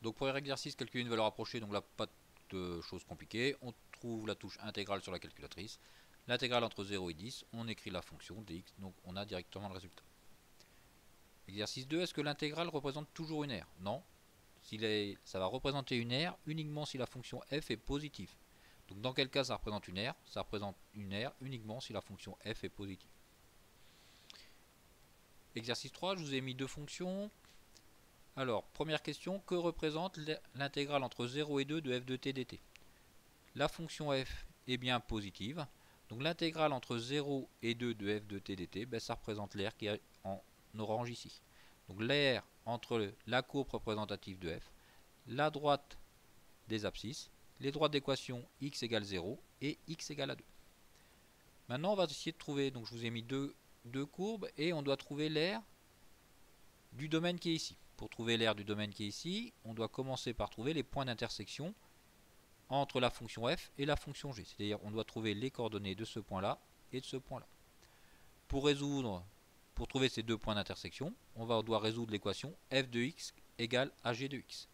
Donc pour exercice, calculer une valeur approchée, donc là pas de choses compliquées. On trouve la touche intégrale sur la calculatrice. L'intégrale entre 0 et 10, on écrit la fonction dx, donc on a directement le résultat. Exercice 2, est-ce que l'intégrale représente toujours une aire? Non. Ça va représenter une aire uniquement si la fonction f est positive. Donc dans quel cas ça représente une aire? Ça représente une aire uniquement si la fonction f est positive. Exercice 3, je vous ai mis deux fonctions. Alors, première question, que représente l'intégrale entre 0 et 2 de f de t dt? La fonction f est bien positive. Donc l'intégrale entre 0 et 2 de f de t dt, ben, ça représente l'aire qui est en orange ici. Donc l'aire entre la courbe représentative de f, la droite des abscisses, les droites d'équation x égale 0 et x égale à 2. Maintenant on va essayer de trouver, donc je vous ai mis deux courbes et on doit trouver l'aire du domaine qui est ici. Pour trouver l'aire du domaine qui est ici, on doit commencer par trouver les points d'intersection entre la fonction f et la fonction g. C'est-à-dire on doit trouver les coordonnées de ce point-là et de ce point-là. Pour trouver ces deux points d'intersection, on doit résoudre l'équation f de x égale ag de x.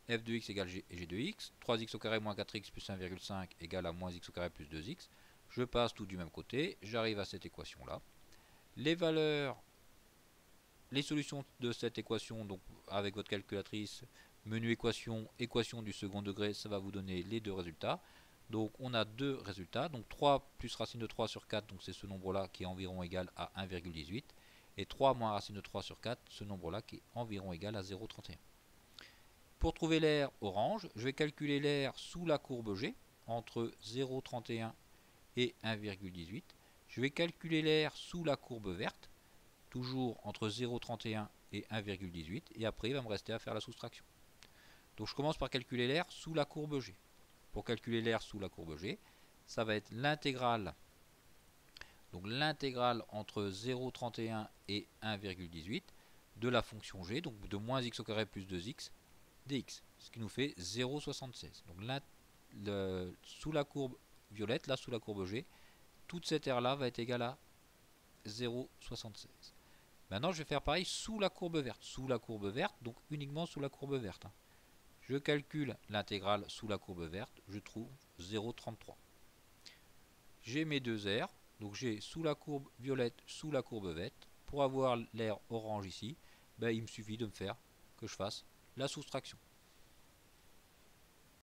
F de x égale g de x, 3x au carré moins 4x plus 1,5 égale à moins x au carré plus 2x. Je passe tout du même côté, j'arrive à cette équation-là. Les solutions de cette équation, donc avec votre calculatrice, menu équation, équation du second degré, ça va vous donner les deux résultats. Donc on a deux résultats, donc 3 plus racine de 3 sur 4, donc c'est ce nombre-là qui est environ égal à 1,18. Et 3 moins racine de 3 sur 4, ce nombre-là qui est environ égal à 0,31. Pour trouver l'aire orange, je vais calculer l'aire sous la courbe G, entre 0,31 et 1,18. Je vais calculer l'aire sous la courbe verte, toujours entre 0,31 et 1,18. Et après, il va me rester à faire la soustraction. Donc je commence par calculer l'aire sous la courbe G. Pour calculer l'aire sous la courbe G, ça va être l'intégrale. Donc l'intégrale entre 0,31 et 1,18 de la fonction G, donc de moins x au carré plus 2x dx, ce qui nous fait 0,76. Donc sous la courbe violette, là sous la courbe G, toute cette aire-là va être égale à 0,76. Maintenant, je vais faire pareil sous la courbe verte. Sous la courbe verte, donc uniquement sous la courbe verte. Je calcule l'intégrale sous la courbe verte, je trouve 0,33. J'ai mes deux aires, donc j'ai sous la courbe violette, sous la courbe verte. Pour avoir l'aire orange ici, ben, il me suffit de me faire que je fasse la soustraction.